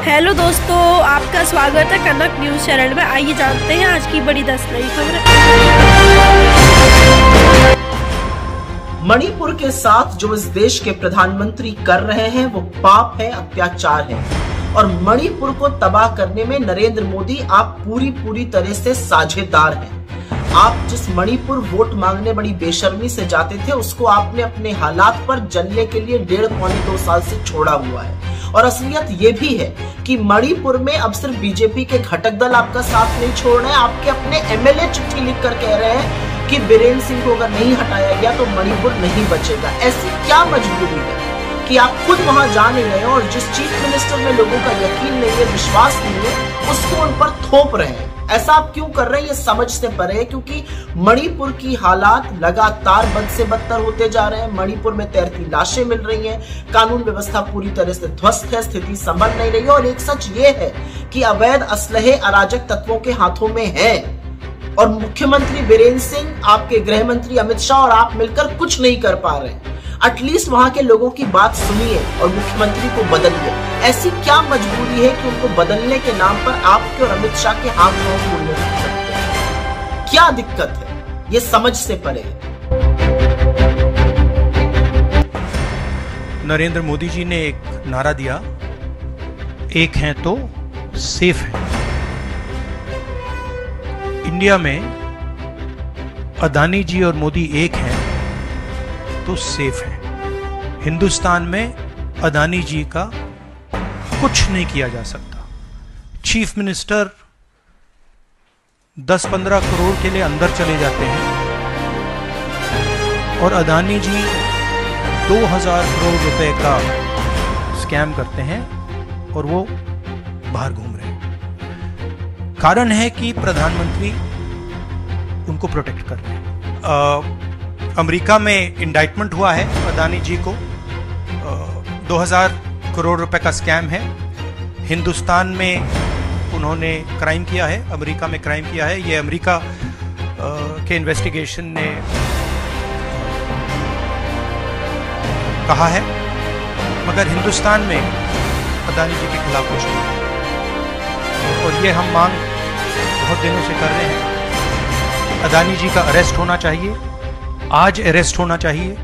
Hello दोस्तों, आपका स्वागत है कनक न्यूज चैनल में। आइए जानते हैं आज की बड़ी 10 नई खबरें। मणिपुर के साथ जो इस देश के प्रधानमंत्री कर रहे हैं वो पाप है, अत्याचार है और मणिपुर को तबाह करने में नरेंद्र मोदी आप पूरी तरह से साझेदार हैं। आप जिस मणिपुर वोट मांगने बड़ी बेशर्मी से जाते थे उसको आपने अपने हालात पर जलने के लिए 1.5-2 साल से छोड़ा हुआ है। और असलियत ये भी है कि मणिपुर में अब सिर्फ बीजेपी के घटक दल आपका साथ नहीं छोड़ रहे हैं, आपके अपने एमएलए चिट्ठी लिखकर कह रहे हैं कि बीरेन्द्र सिंह को अगर नहीं हटाया गया तो मणिपुर नहीं बचेगा। ऐसी क्या मजबूरी है कि आप खुद वहां जा नहीं रहे और जिस चीफ मिनिस्टर में लोगों का यकीन नहीं है, विश्वास नहीं है, उसको उन पर थोप रहे हैं। ऐसा आप क्यों कर रहे हैं ये समझ से परे है, क्योंकि मणिपुर की हालात लगातार बद से बदतर होते जा रहे हैं। मणिपुर में तैरती लाशें मिल रही हैं, कानून व्यवस्था पूरी तरह से ध्वस्त है, स्थिति संभल नहीं रही है। और एक सच ये है कि अवैध असलहे अराजक तत्वों के हाथों में है और मुख्यमंत्री बीरेन्द्र सिंह, आपके गृह मंत्री अमित शाह और आप मिलकर कुछ नहीं कर पा रहे हैं। एटलीस्ट वहां के लोगों की बात सुनिए और मुख्यमंत्री को बदलिए। ऐसी क्या मजबूरी है कि उनको बदलने के नाम पर आपके और अमित शाह के हाथ पांव फूलने लगते हैं? क्या दिक्कत है? ये समझ से परे है। नरेंद्र मोदी जी ने एक नारा दिया, एक हैं तो सेफ है। इंडिया में अदानी जी और मोदी एक हैं तो सेफ है। हिंदुस्तान में अदानी जी का कुछ नहीं किया जा सकता। चीफ मिनिस्टर 10-15 करोड़ के लिए अंदर चले जाते हैं और अदानी जी 2000 करोड़ रुपए का स्कैम करते हैं और वो बाहर घूम रहे हैं। कारण है कि प्रधानमंत्री उनको प्रोटेक्ट कर रहे हैं। अमेरिका में इंडाइटमेंट हुआ है अदानी जी को, 2000 करोड़ रुपए का स्कैम है। हिंदुस्तान में उन्होंने क्राइम किया है, अमेरिका में क्राइम किया है। ये अमेरिका के इन्वेस्टिगेशन ने कहा है, मगर हिंदुस्तान में अदानी जी के खिलाफ कुछ नहीं। और ये हम मांग बहुत दिनों से कर रहे हैं। अदानी जी का अरेस्ट होना चाहिए, आज अरेस्ट होना चाहिए।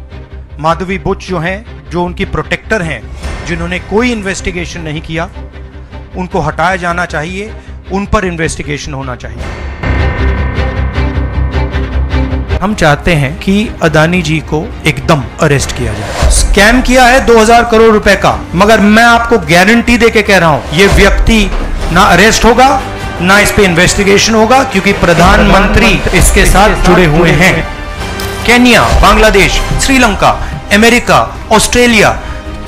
माधवी बुच जो हैं, जो उनकी प्रोटेक्टर हैं, जिन्होंने कोई इन्वेस्टिगेशन नहीं किया, उनको हटाया जाना चाहिए, उन पर इन्वेस्टिगेशन होना चाहिए। हम चाहते हैं कि अदानी जी को एकदम अरेस्ट किया जाए। स्कैम किया है 2000 करोड़ रुपए का, मगर मैं आपको गारंटी देके कह रहा हूं ये व्यक्ति ना अरेस्ट होगा ना इस पे इन्वेस्टिगेशन होगा, क्योंकि प्रधानमंत्री इसके साथ जुड़े हुए हैं। Kenya, Bangladesh, Sri Lanka, America, Australia,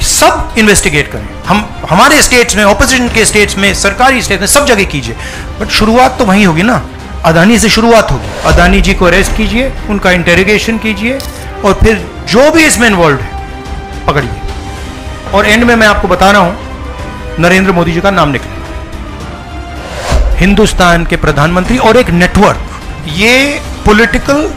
सब इन्वेस्टिगेट करें। हम हमारे स्टेट्स में, ऑपोजिशन के स्टेट्स में, सरकारी स्टेट्स में, सब जगह कीजिए, बट शुरुआत तो वहीं होगी ना, अदानी से शुरुआत होगी। अदानी जी को अरेस्ट कीजिए, उनका इंटेरोगेशन कीजिए और फिर जो भी इसमें इन्वॉल्व है पकड़िए। और एंड में मैं आपको बता रहा हूं नरेंद्र मोदी जी का नाम निकले, हिंदुस्तान के प्रधानमंत्री और एक नेटवर्क, ये पॉलिटिकल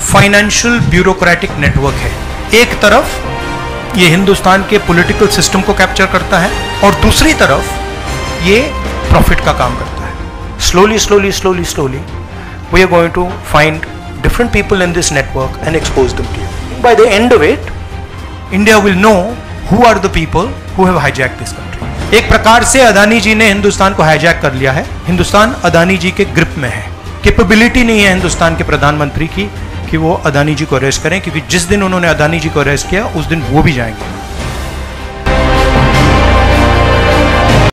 फाइनेंशियल ब्यूरोक्रेटिक नेटवर्क है। एक तरफ ये हिंदुस्तान के पॉलिटिकल सिस्टम को कैप्चर करता है और दूसरी तरफ ये प्रॉफिट का काम करता है। Slowly we are going to find different people in this network and expose them to you. By the end of it, India will know who are the people who have hijacked this country. एक प्रकार से अदानी जी ने हिंदुस्तान को hijack कर लिया है। हिंदुस्तान अदानी जी के grip में है। कैपेबिलिटी नहीं है हिंदुस्तान के प्रधानमंत्री की कि वो अदानी जी को अरेस्ट करें, क्योंकि जिस दिन उन्होंने अदानी जी को अरेस्ट किया उस दिन वो भी जाएंगे।